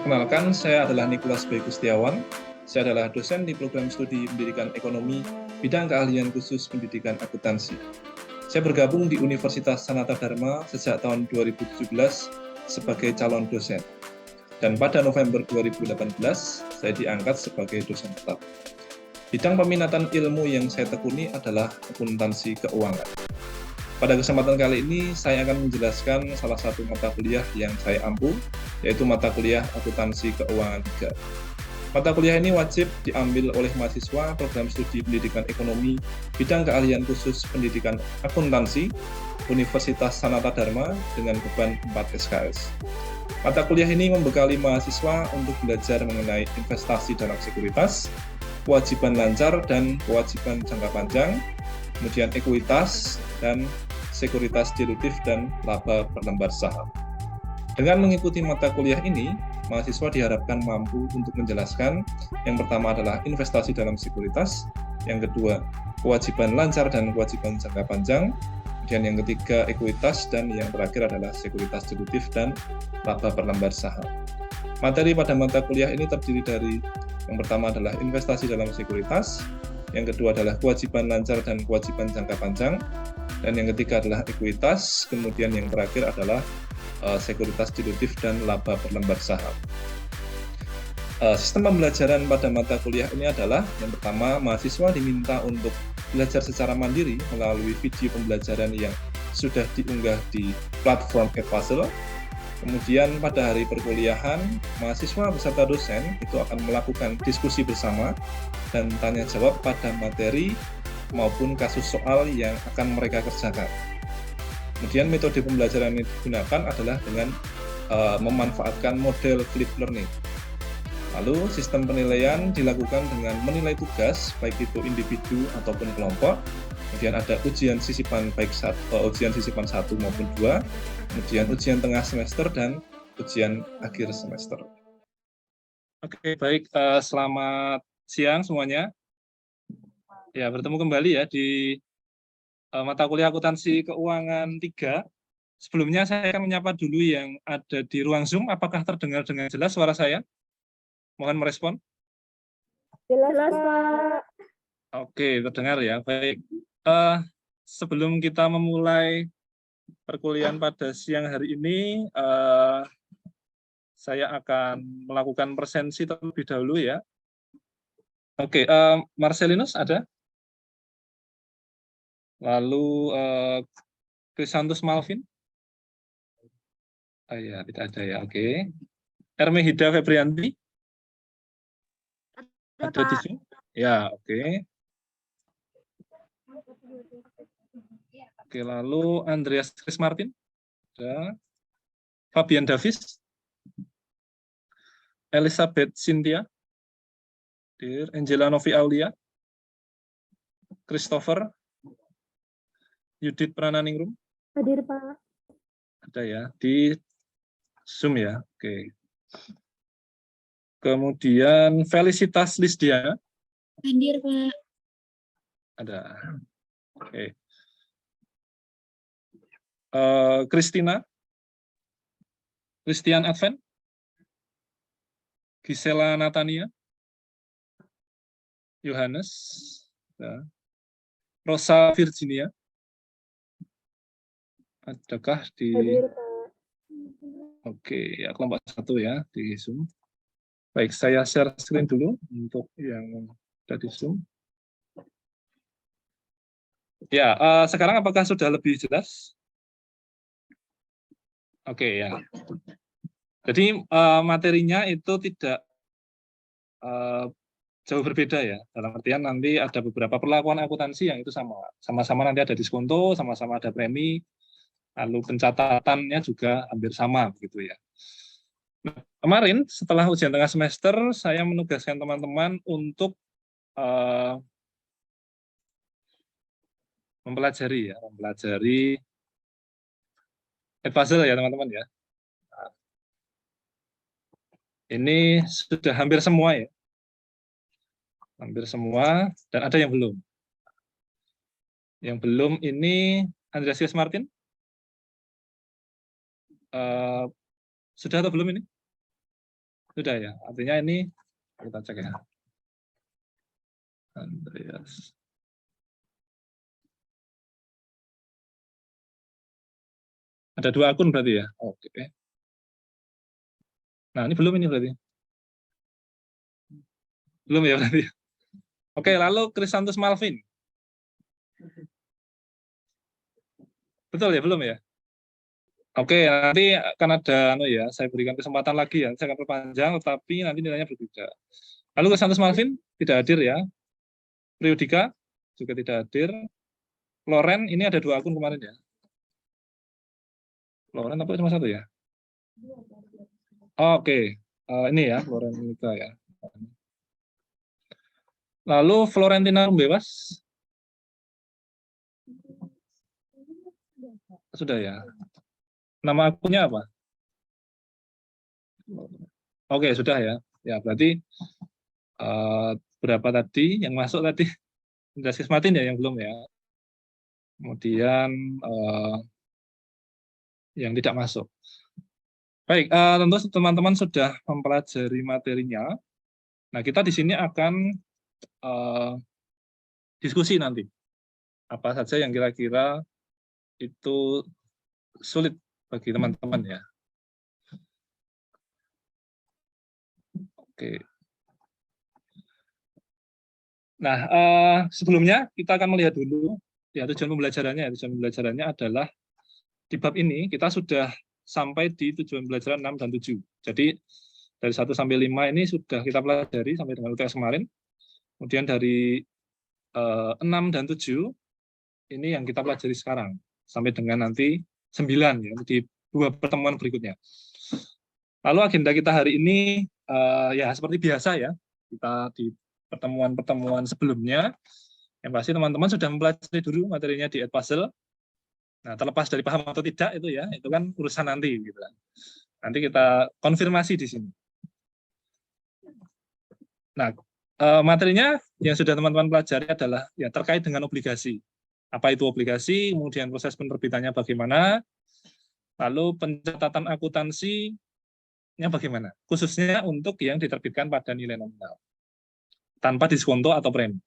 Perkenalkan, saya adalah Nikolas Bayu Gustiawan. Saya adalah dosen di program studi Pendidikan Ekonomi, bidang keahlian khusus Pendidikan Akuntansi. Saya bergabung di Universitas Sanata Dharma sejak tahun 2017 sebagai calon dosen. Dan pada November 2018, saya diangkat sebagai dosen tetap. Bidang peminatan ilmu yang saya tekuni adalah akuntansi keuangan. Pada kesempatan kali ini, saya akan menjelaskan salah satu mata kuliah yang saya ampu, yaitu mata kuliah Akuntansi Keuangan 3. Mata kuliah ini wajib diambil oleh mahasiswa program studi Pendidikan Ekonomi, bidang keahlian khusus Pendidikan Akuntansi, Universitas Sanata Dharma dengan beban 4 SKS. Mata kuliah ini membekali mahasiswa untuk belajar mengenai investasi dalam sekuritas, kewajiban lancar dan kewajiban jangka panjang, kemudian ekuitas, dan sekuritas dilutif dan laba berlembar saham. Dengan mengikuti mata kuliah ini, mahasiswa diharapkan mampu untuk menjelaskan yang pertama adalah investasi dalam sekuritas, yang kedua kewajiban lancar dan kewajiban jangka panjang, kemudian yang ketiga ekuitas, dan yang terakhir adalah sekuritas dilutif dan laba berlembar saham. Materi pada mata kuliah ini terdiri dari yang pertama adalah investasi dalam sekuritas, yang kedua adalah kewajiban lancar dan kewajiban jangka panjang, dan yang ketiga adalah ekuitas, kemudian yang terakhir adalah sekuritas dilutif dan laba berlembar saham. Sistem pembelajaran pada mata kuliah ini adalah yang pertama, mahasiswa diminta untuk belajar secara mandiri melalui video pembelajaran yang sudah diunggah di platform Edpuzzle. Kemudian pada hari perkuliahan, mahasiswa beserta dosen itu akan melakukan diskusi bersama dan tanya jawab pada materi maupun kasus soal yang akan mereka kerjakan. Kemudian metode pembelajaran yang digunakan adalah dengan memanfaatkan model flip learning. Lalu sistem penilaian dilakukan dengan menilai tugas, baik itu individu ataupun kelompok. Kemudian ada ujian sisipan baik ujian sisipan 1 maupun 2, kemudian ujian tengah semester dan ujian akhir semester. Oke, baik. Selamat siang semuanya. Ya, bertemu kembali ya di mata kuliah Akuntansi Keuangan 3. Sebelumnya saya akan menyapa dulu yang ada di ruang Zoom. Apakah terdengar dengan jelas suara saya? Mohon merespon. Jelas, Pak. Oke, terdengar ya. Baik. Sebelum kita memulai perkuliahan pada siang hari ini, saya akan melakukan presensi terlebih dahulu ya. Oke, Marcelinus ada? Lalu Krisantus Malvin? Ya, tidak ada ya. Oke. Ermehida Febrianti? Ada di sini? Ya, oke. Oke, lalu Andreas Chris Martin? Ada. Fabian Davis? Elizabeth Cynthia? Angela Novi Aulia? Christopher? Yudit Prananingrum? Hadir, Pak. Ada ya, di Zoom ya. Oke. Kemudian Felicitas Lisdiana? Hadir, Pak. Ada. Oke. Christian Advent? Gisela Natania? Yohanes? Ya. Rosa Virginia? Adakah di... Hadir, Pak. Oke, ya, kelompok 1 ya di Zoom. Baik, saya share screen dulu untuk yang ada di Zoom. Ya, sekarang apakah sudah lebih jelas? Oke, ya. Jadi materinya itu tidak jauh berbeda ya. Dalam artian nanti ada beberapa perlakuan akuntansi yang itu sama-sama nanti ada diskonto, sama-sama ada premi. Lalu pencatatannya juga hampir sama begitu ya. Nah, kemarin setelah ujian tengah semester saya menugaskan teman-teman untuk mempelajari Edpuzzle ya teman-teman ya. Nah, ini sudah hampir semua ya. Hampir semua dan ada yang belum. Yang belum ini Andreas Martin. Sudah atau belum ini? Sudah ya, artinya ini kita cek ya. Andreas. Ada 2 akun berarti ya? Oke. Nah, ini belum ini berarti. Belum ya berarti. Oke, lalu Krisantus Malvin. Betul ya, belum ya? Oke, nanti akan ada ya, saya berikan kesempatan lagi ya. Saya akan perpanjang, tetapi nanti nilainya berbeda. Lalu Krisantus Malvin tidak hadir ya. Priodika juga tidak hadir. Loren, ini ada 2 akun kemarin ya. Loren apa cuma 1 ya? Oke, ini ya, Loren Nika ya. Lalu Florentina Bebas. Sudah ya. Nama akunnya apa? Oke, sudah ya. Ya, berarti berapa tadi yang masuk tadi? Indra Martin ya yang belum ya. Kemudian yang tidak masuk. Baik, tentu teman-teman sudah mempelajari materinya. Nah, kita di sini akan diskusi nanti. Apa saja yang kira-kira itu sulit bagi teman-teman ya. Oke. Nah, sebelumnya kita akan melihat dulu ya tujuan pembelajarannya. Tujuan pembelajarannya adalah di bab ini kita sudah sampai di tujuan pembelajaran 6 dan 7. Jadi dari 1 sampai 5 ini sudah kita pelajari sampai dengan UTS kemarin. Kemudian dari 6 dan 7 ini yang kita pelajari sekarang sampai dengan nanti 9 ya di 2 pertemuan berikutnya. Lalu agenda kita hari ini ya seperti biasa ya. Kita di pertemuan-pertemuan sebelumnya yang pasti teman-teman sudah mempelajari dulu materinya di Edpuzzle. Nah, terlepas dari paham atau tidak itu ya, itu kan urusan nanti gitu. Nanti kita konfirmasi di sini. Nah, materinya yang sudah teman-teman pelajari adalah ya terkait dengan obligasi. Apa itu obligasi, kemudian proses penerbitannya bagaimana, lalu pencatatan akuntansinya bagaimana, khususnya untuk yang diterbitkan pada nilai nominal, tanpa diskonto atau premi.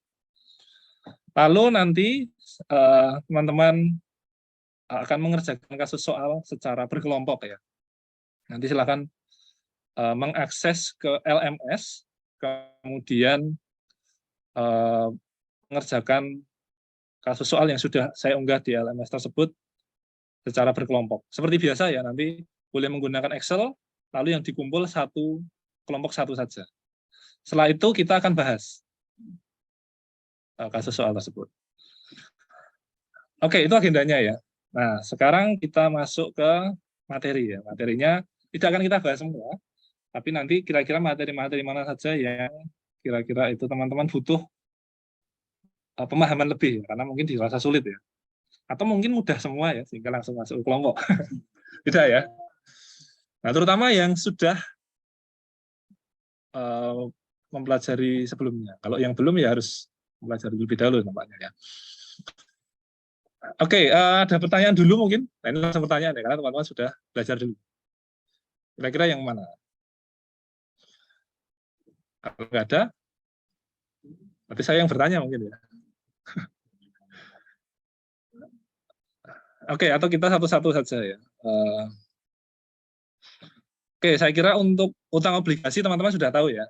Lalu nanti teman-teman akan mengerjakan kasus soal secara berkelompok ya. Nanti silakan mengakses ke LMS, kemudian mengerjakan kasus soal yang sudah saya unggah di LMS tersebut secara berkelompok. Seperti biasa ya, nanti boleh menggunakan Excel, lalu yang dikumpul kelompok satu saja. Setelah itu kita akan bahas kasus soal tersebut. Oke, itu agendanya ya. Nah, sekarang kita masuk ke materi ya. Materinya tidak akan kita bahas semua, tapi nanti kira-kira materi-materi mana saja yang kira-kira itu teman-teman butuh pemahaman lebih, ya, karena mungkin dirasa sulit ya. Atau mungkin mudah semua ya, sehingga langsung masuk ke kelompok. Tidak ya. Nah, terutama yang sudah mempelajari sebelumnya. Kalau yang belum ya harus mempelajari lebih dahulu nampaknya ya. Oke, ada pertanyaan dulu mungkin. Nah, ini langsung pertanyaan ya, karena teman-teman sudah belajar dulu. Kira-kira yang mana? Kalau nggak ada, berarti saya yang bertanya mungkin ya. Oke, atau kita satu-satu saja ya. Oke, saya kira untuk utang obligasi teman-teman sudah tahu ya.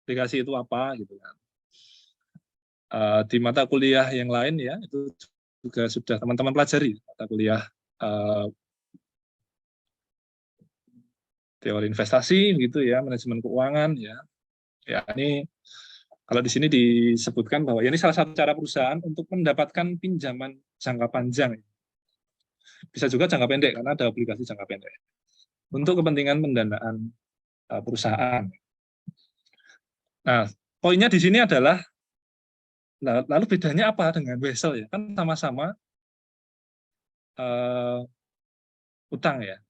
Obligasi itu apa gitu kan. Di mata kuliah yang lain ya, itu juga sudah teman-teman pelajari mata kuliah teori investasi gitu ya, manajemen keuangan ya. Ya, ini kalau di sini disebutkan bahwa ya ini salah satu cara perusahaan untuk mendapatkan pinjaman jangka panjang. Bisa juga jangka pendek karena ada obligasi jangka pendek. Untuk kepentingan pendanaan perusahaan. Nah, poinnya di sini adalah lalu bedanya apa dengan wesel ya? Kan sama-sama utang ya.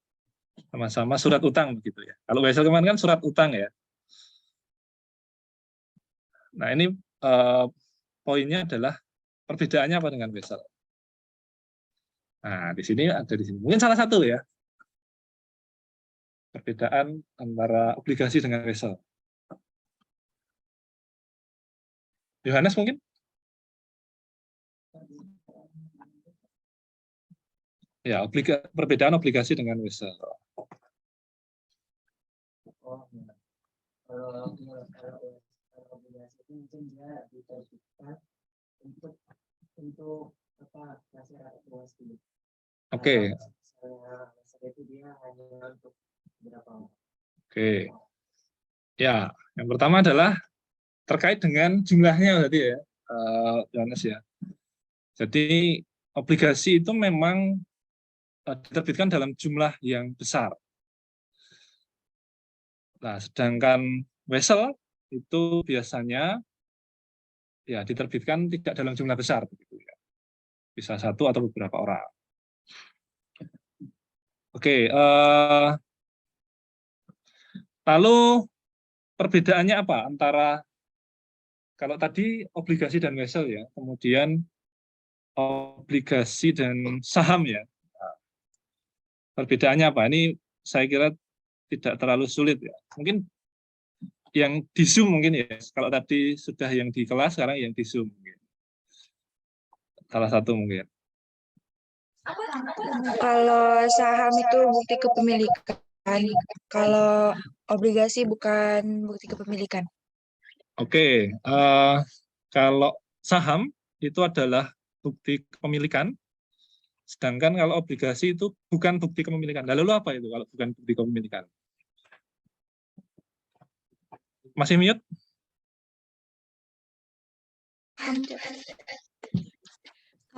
Sama-sama surat utang begitu ya. Kalau wesel kemarin kan surat utang ya. Nah, ini poinnya adalah perbedaannya apa dengan wesel. Nah, di sini ada di sini. Mungkin salah satu ya. Perbedaan antara obligasi dengan wesel. Yohanes mungkin? Ya, perbedaan obligasi dengan wesel. Kalau obligasi itu mungkin dia diterbitkan untuk apa masyarakat luas dulu. Oke. Misalnya itu dia hanya untuk berapa orang. Oke. Ya, yang pertama adalah terkait dengan jumlahnya berarti ya, Yohanes ya. Jadi obligasi itu memang diterbitkan dalam jumlah yang besar. Nah, sedangkan wesel itu biasanya ya diterbitkan tidak dalam jumlah besar begitu ya. Bisa satu atau beberapa orang. Oke, lalu perbedaannya apa antara kalau tadi obligasi dan wesel ya, kemudian obligasi dan saham ya. Nah, perbedaannya apa? Ini saya kira tidak terlalu sulit ya. Mungkin yang di Zoom mungkin ya. Kalau tadi sudah yang di kelas, sekarang yang di Zoom mungkin. Salah satu mungkin. Kalau saham itu bukti kepemilikan, kalau obligasi bukan bukti kepemilikan. Oke, kalau saham itu adalah bukti kepemilikan, sedangkan kalau obligasi itu bukan bukti kepemilikan. Lalu apa itu kalau bukan bukti kepemilikan? Masih mute?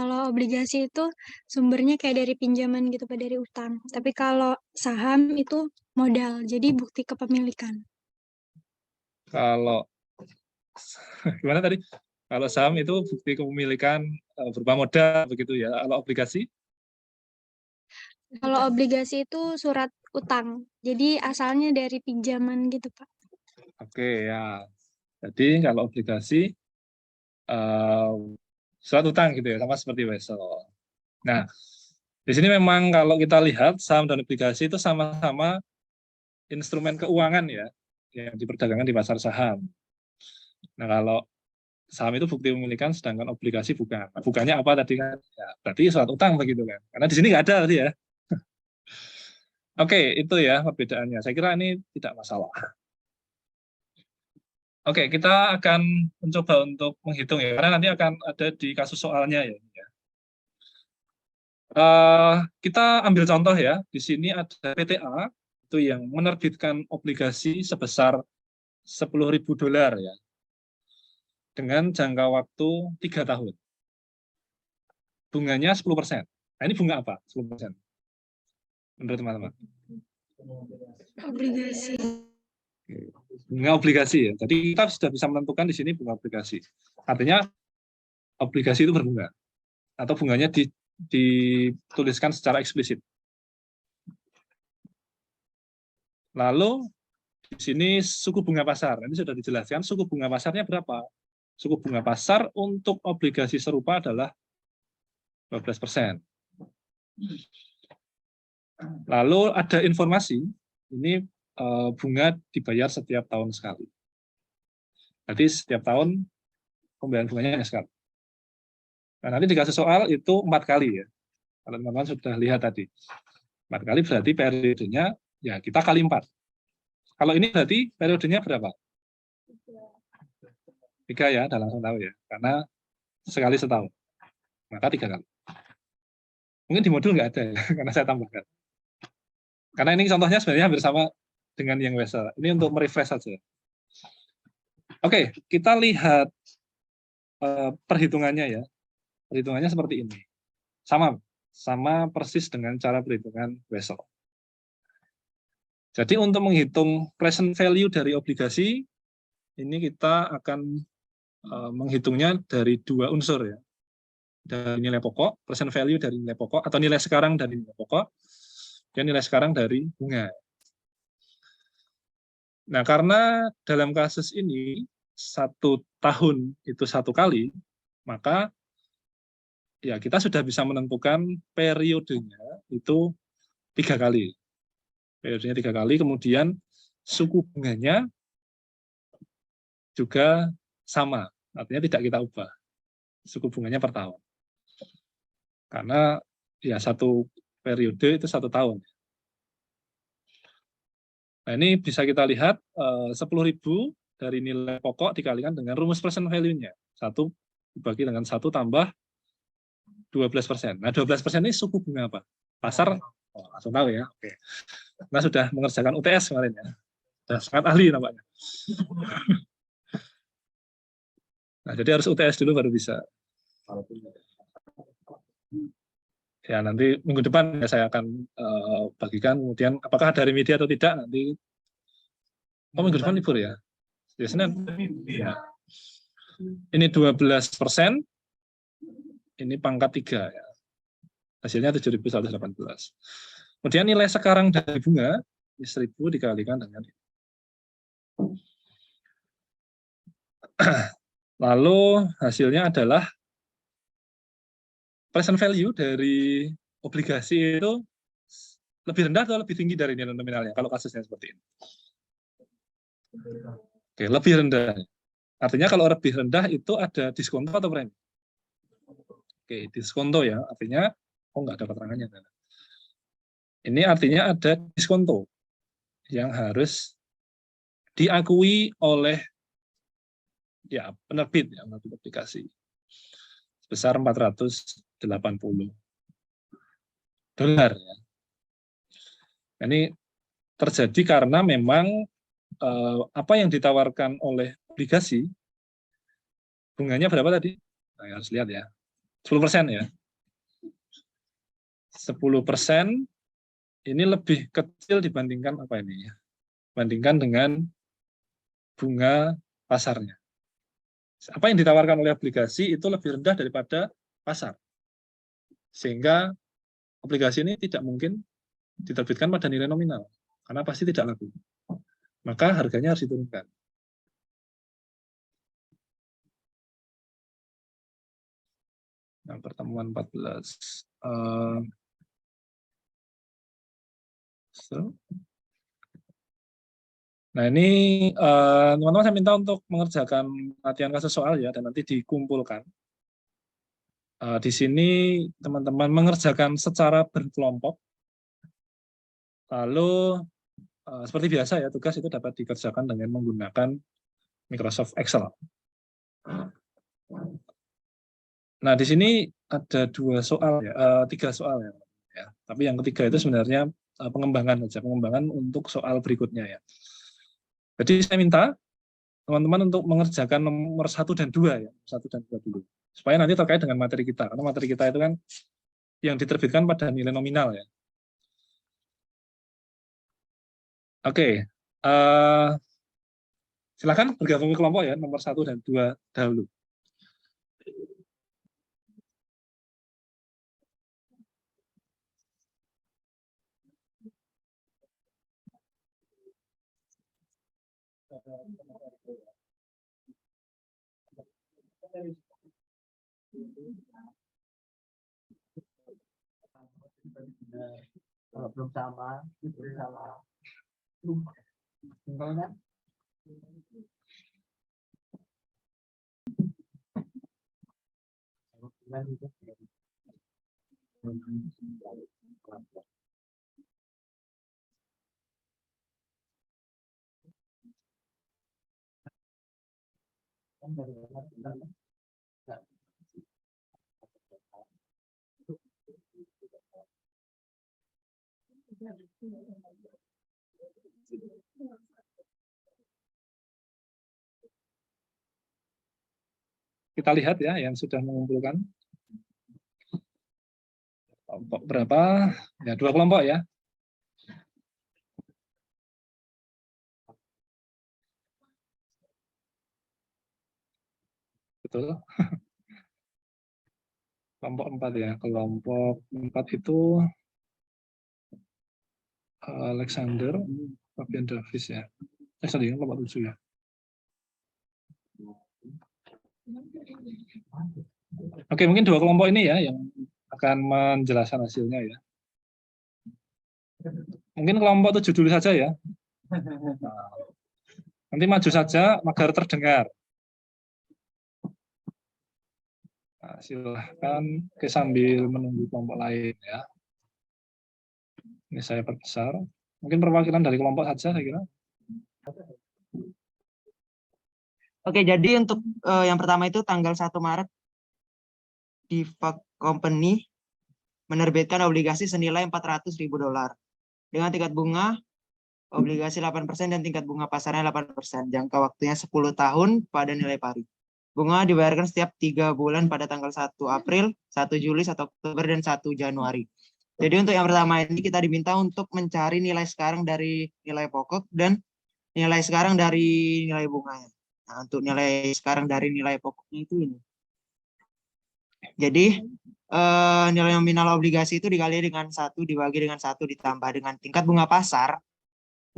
Kalau obligasi itu sumbernya kayak dari pinjaman gitu Pak, dari utang. Tapi kalau saham itu modal, jadi bukti kepemilikan. Kalau gimana tadi? Kalau saham itu bukti kepemilikan berupa modal begitu ya. Kalau obligasi? Kalau obligasi itu surat utang, jadi asalnya dari pinjaman gitu Pak. Oke ya. Jadi kalau obligasi surat utang gitu ya, sama seperti wesel. Nah, di sini memang kalau kita lihat saham dan obligasi itu sama-sama instrumen keuangan ya, yang diperdagangkan di pasar saham. Nah, kalau saham itu bukti kepemilikan, sedangkan obligasi bukan. Nah, bukannya apa tadi kan? Ya, berarti surat utang begitu kan? Karena di sini nggak ada tadi ya. Oke, itu ya perbedaannya. Saya kira ini tidak masalah. Oke, kita akan mencoba untuk menghitung ya, karena nanti akan ada di kasus soalnya ya. Kita ambil contoh ya, di sini ada PTA itu yang menerbitkan obligasi sebesar $10.000 ya, dengan jangka waktu 3 tahun. Bunganya 10%. Nah, ini bunga apa? 10%. Menurut teman-teman. Obligasi. Bunga obligasi ya. Jadi kita sudah bisa menentukan di sini bunga obligasi. Artinya obligasi itu berbunga atau bunganya dituliskan secara eksplisit. Lalu di sini suku bunga pasar. Ini sudah dijelaskan suku bunga pasarnya berapa. Suku bunga pasar untuk obligasi serupa adalah 12%. Lalu ada informasi, ini bunga dibayar setiap tahun sekali. Jadi setiap tahun pembayaran bunganya hanya sekali. Nah, nanti dikasih soal itu 4 kali ya. Kalau teman-teman sudah lihat tadi. 4 kali berarti periodenya ya kita kali 4. Kalau ini berarti periodenya berapa? 3 ya, udah langsung tahu ya. Karena sekali setahun. Maka 3 kali. Mungkin di modul nggak ada ya, karena saya tambahkan. Karena ini contohnya sebenarnya hampir sama dengan yang wesel. Ini untuk merefresh saja. Oke, kita lihat perhitungannya ya. Perhitungannya seperti ini. Sama persis dengan cara perhitungan wesel. Jadi untuk menghitung present value dari obligasi, ini kita akan menghitungnya dari 2 unsur ya. Dari nilai pokok, present value dari nilai pokok, atau nilai sekarang dari nilai pokok, dan nilai sekarang dari bunga. Nah, karena dalam kasus ini 1 tahun itu 1 kali, maka ya kita sudah bisa menentukan periodenya itu 3 kali. periodenya 3 kali, kemudian suku bunganya juga sama, artinya tidak kita ubah suku bunganya per tahun. Karena ya satu periode itu 1 tahun. Nah, ini bisa kita lihat 10.000 dari nilai pokok dikalikan dengan rumus present value-nya. 1 dibagi dengan 1 tambah 12%. Nah, 12% ini suku bunga apa? Pasar? Oh, langsung tahu ya. Oke. Nah, sudah mengerjakan UTS kemarin ya. Sudah sangat ahli nampaknya. Nah, jadi harus UTS dulu baru bisa. Ya, nanti minggu depan ya saya akan bagikan, kemudian apakah ada remedi atau tidak nanti. Oh, minggu depan libur ya? Ya, Senin. Ya. Ini 12%, ini pangkat 3 ya. Hasilnya 7.118. Kemudian nilai sekarang dari bunga, ini 1.000 dikalikan dengan ini. Lalu hasilnya adalah present value dari obligasi itu lebih rendah atau lebih tinggi dari nilai nominalnya kalau kasusnya seperti ini. Oke, lebih rendah. Artinya kalau lebih rendah itu ada diskonto atau premi? Oke, diskonto ya, artinya nggak ada keterangannya. Ini artinya ada diskonto yang harus diakui oleh ya penerbit aplikasi sebesar $480 ya. Ini terjadi karena memang apa yang ditawarkan oleh obligasi bunganya berapa tadi? Nah, harus lihat ya. 10% ya. 10% ini lebih kecil dibandingkan apa ini ya? Dibandingkan dengan bunga pasarnya. Apa yang ditawarkan oleh obligasi itu lebih rendah daripada pasar. Sehingga obligasi ini tidak mungkin diterbitkan pada nilai nominal karena pasti tidak laku. Maka harganya harus diturunkan. Nah, pertemuan 14. Nah, ini teman-teman saya minta untuk mengerjakan latihan kasus soal ya, dan nanti dikumpulkan. Di sini teman-teman mengerjakan secara berkelompok. Lalu seperti biasa ya, tugas itu dapat dikerjakan dengan menggunakan Microsoft Excel. Nah, di sini ada 2 soal ya, 3 soal ya. Tapi yang ketiga itu sebenarnya pengembangan saja, pengembangan untuk soal berikutnya ya. Jadi saya minta teman-teman untuk mengerjakan nomor 1 dan 2 ya, 1 dan 2 dulu. Supaya nanti terkait dengan materi kita, karena materi kita itu kan yang diterbitkan pada nilai nominal ya. Oke, silakan bergabung ke kelompok ya, nomor 1 dan 2 dahulu. Kalau belum sama, belum sama. Tinggal kan? Kita lihat ya yang sudah mengumpulkan. Kelompok berapa? Ya, 2 kelompok ya. Betul. Kelompok 4 ya. Kelompok 4 itu Alexander, Fabian Davis ya. Sorry, kelompok 7 ya. Oke, mungkin 2 kelompok ini ya yang akan menjelaskan hasilnya ya. Mungkin kelompok 7 dulu saja ya. Nanti maju saja agar terdengar. Nah, silahkan sambil menunggu kelompok lain ya. Ini saya perbesar. Mungkin perwakilan dari kelompok saja saya kira. Oke, jadi untuk yang pertama itu tanggal 1 Maret Diva Company menerbitkan obligasi senilai $400.000 dengan tingkat bunga obligasi 8% dan tingkat bunga pasarnya 8%. Jangka waktunya 10 tahun pada nilai pari. Bunga dibayarkan setiap 3 bulan pada tanggal 1 April, 1 Juli, 1 Oktober, dan 1 Januari. Jadi untuk yang pertama ini kita diminta untuk mencari nilai sekarang dari nilai pokok dan nilai sekarang dari nilai bunganya. Nah, untuk nilai sekarang dari nilai pokoknya itu ini. Jadi nilai nominal obligasi itu dikali dengan 1 dibagi dengan 1 ditambah dengan tingkat bunga pasar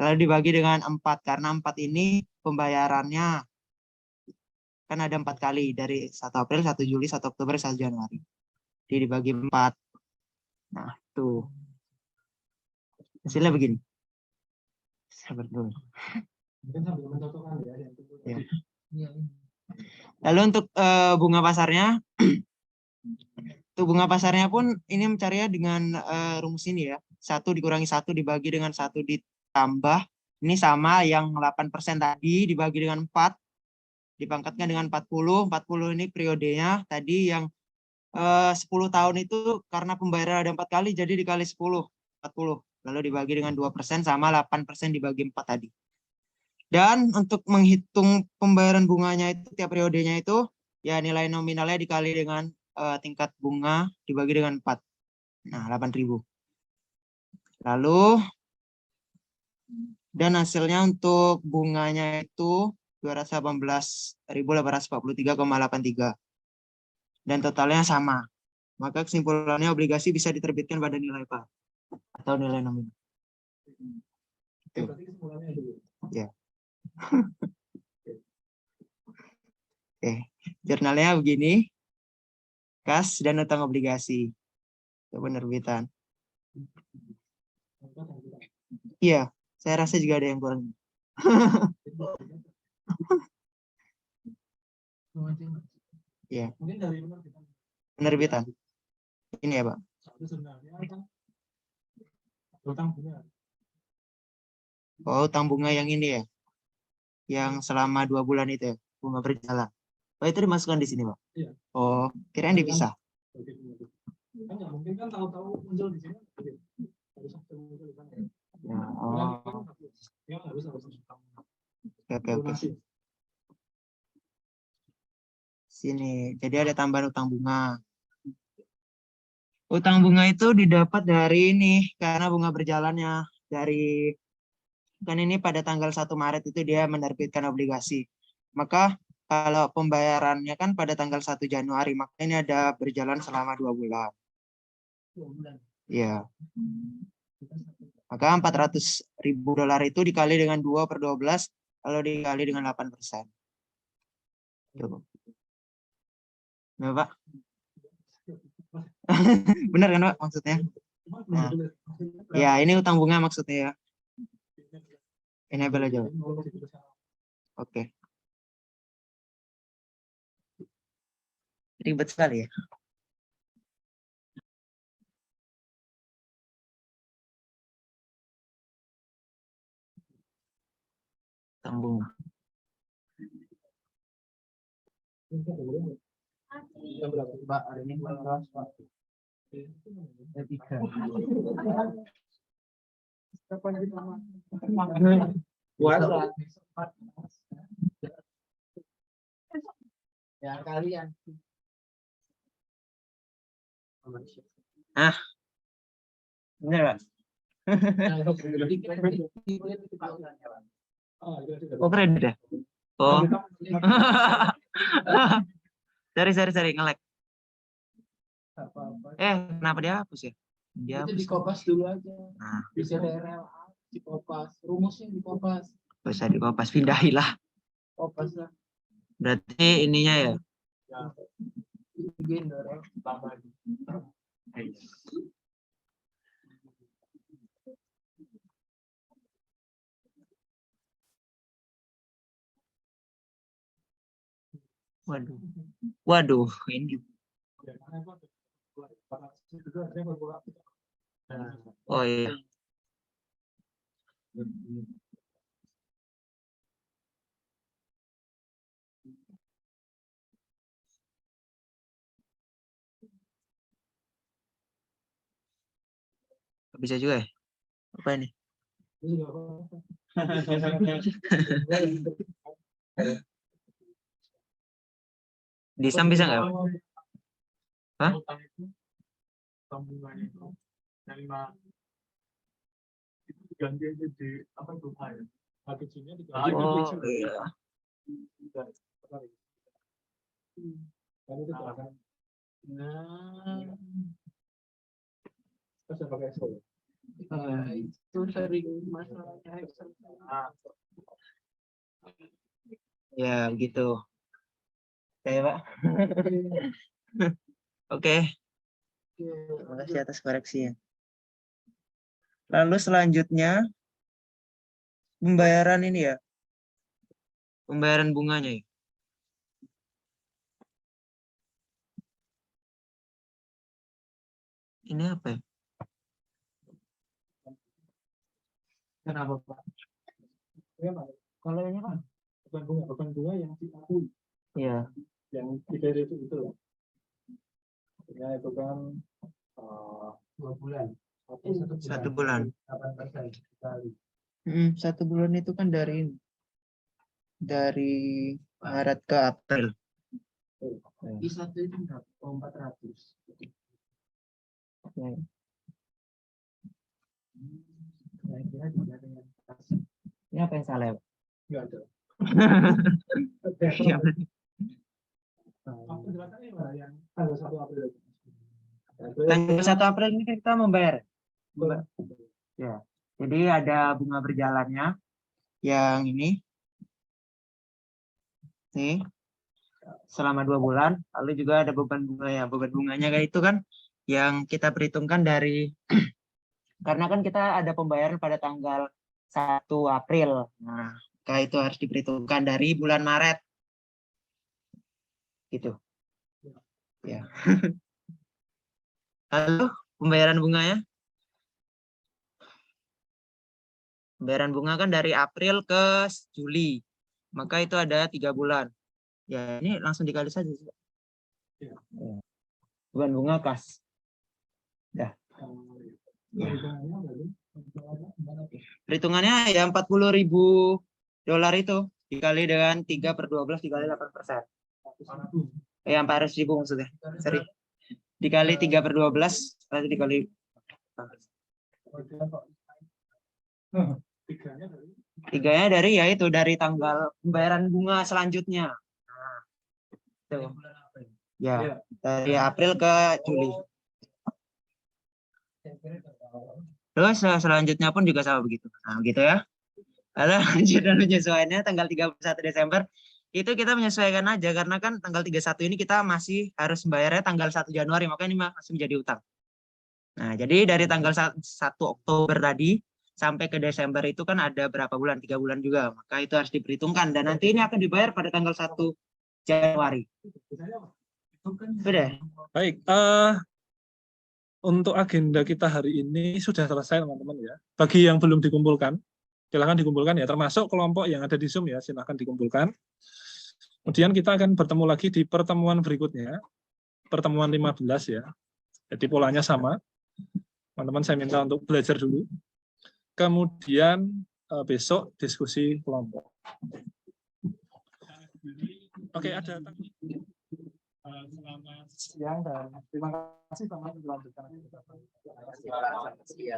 lalu dibagi dengan 4 karena 4 ini pembayarannya kan ada 4 kali dari 1 April, 1 Juli, 1 Oktober, 1 Januari. Jadi dibagi 4. Nah, tuh. Hasilnya begini. Sabar dulu. Ya. Lalu untuk bunga pasarnya tuh bunga pasarnya pun ini mencarinya dengan rumus ini ya. 1 dikurangi 1 dibagi dengan 1 ditambah. Ini sama yang 8% tadi dibagi dengan 4. Dipangkatkan dengan 40. 40 ini periodenya. Tadi yang 10 tahun itu karena pembayaran ada 4 kali jadi dikali 10. 40. Lalu dibagi dengan 2% sama 8% dibagi 4 tadi. Dan untuk menghitung pembayaran bunganya itu tiap periodenya itu ya nilai nominalnya dikali dengan tingkat bunga dibagi dengan 4. Nah, 8.000. Lalu dan hasilnya untuk bunganya itu 218.843,83. Dan totalnya sama. Maka kesimpulannya obligasi bisa diterbitkan pada nilai par atau nilai nominal. Ya. Oke, jurnalnya begini. Kas dan utang obligasi. Itu penerbitan. Iya, saya rasa juga ada yang kurang. Iya. Penerbitan. Ini ya, Pak. Oh, utang bunga yang ini ya. Yang selama 2 bulan itu ya, bunga berjalan. Oh, itu dimasukkan di sini, Pak. Oh, kirain dipisah. Ya, oh. Oke. Sini, jadi ada tambahan utang bunga. Utang bunga itu didapat dari ini, karena bunga berjalannya. Dari, kan ini pada tanggal 1 Maret itu dia menerbitkan obligasi. Maka kalau pembayarannya kan pada tanggal 1 Januari, maka ini ada berjalan selama 2 bulan. Ya. Maka $400.000 itu dikali dengan 2/12, lalu dikali dengan 8%. Cukup. Nah, Pak. Benar kan, Pak, maksudnya? Nah, ya, ini utang bunga maksudnya ya. Enable aja. Oke. Ribet sekali ya. Utang bunga. Pak, hari ini Pak. Ya kalian. Bener, Pak. Oh, kredit ya? Oh. Sorry, nge-lag. Kenapa dihapus ya? Itu di kopas dulu aja. Nah, Bisa daerah di kopas. Rumusnya di kopas. bisa di kopas, pindahilah. Kopas lah. Berarti ininya ya. Waduh. Waduh, ini. Oh iya. Bisa juga ya? Apa ini? Disam bisa nggak? Hah? Oh iya. Itu sering masalahnya Excel. Ya gitu. Oke Pak. Oke. Terima kasih atas koreksinya. Lalu selanjutnya pembayaran ini ya. Pembayaran bunganya ya. Ini apa ya? Kenapa Pak? Kalau ini Pak? Bukan bunga yang diakui, Iya. yang dibayar itu loh. Ya itu kan 2 bulan. Satu bulan. 8% sekali. 1 bulan itu kan dari Maret ke April. Di satu itu berapa? 400. Ya. Saya kira tidak ada yang kasih. Ini apa yang salah ya Pak? Nggak ada. Iya. Penjelasannya mana yang tanggal 1 April? Tanggal 1 April ini kan kita membayar. Ya. Jadi ada bunga berjalannya yang ini. Nih. Selama 2 bulan. Lalu juga ada beban bunganya. Beban bunganya kan itu kan yang kita perhitungkan dari karena kan kita ada pembayaran pada tanggal 1 April. Nah, maka itu harus diperhitungkan dari bulan Maret. Gitu. Ya. Lalu pembayaran bunganya? Pembayaran bunga kan dari April ke Juli. Maka itu ada 3 bulan. Ya, ini langsung dikali saja. Ya. Beban bunga kas. Dah. Perhitungannya ya $40.000 itu dikali dengan 3/12 dikali 8%. Ya 400.000 maksudnya. Sorry. Dikali 3/12 lalu dikali tiganya dari yaitu dari tanggal pembayaran bunga selanjutnya. Nah, itu. Ya, dari April ke Juli. Terus selanjutnya pun juga sama begitu. Nah, begitu ya. Lalu lanjut dan penyesuaiannya tanggal 31 Desember itu kita menyesuaikan aja karena kan tanggal 31 ini kita masih harus membayarnya tanggal 1 Januari, makanya ini masih menjadi utang. Nah, jadi dari tanggal 1 Oktober tadi sampai ke Desember itu kan ada berapa bulan? 3 bulan juga. Maka itu harus diperhitungkan dan nanti ini akan dibayar pada tanggal 1 Januari. Sudah. Baik, untuk agenda kita hari ini sudah selesai teman-teman ya. Bagi yang belum dikumpulkan, silakan dikumpulkan ya, termasuk kelompok yang ada di Zoom ya, silakan dikumpulkan. Kemudian kita akan bertemu lagi di pertemuan berikutnya, pertemuan 15 ya. Jadi polanya sama. Teman-teman saya minta untuk belajar dulu. Kemudian besok diskusi kelompok. Oke, ada selamat siang dan terima kasih teman-teman. Terima kasih.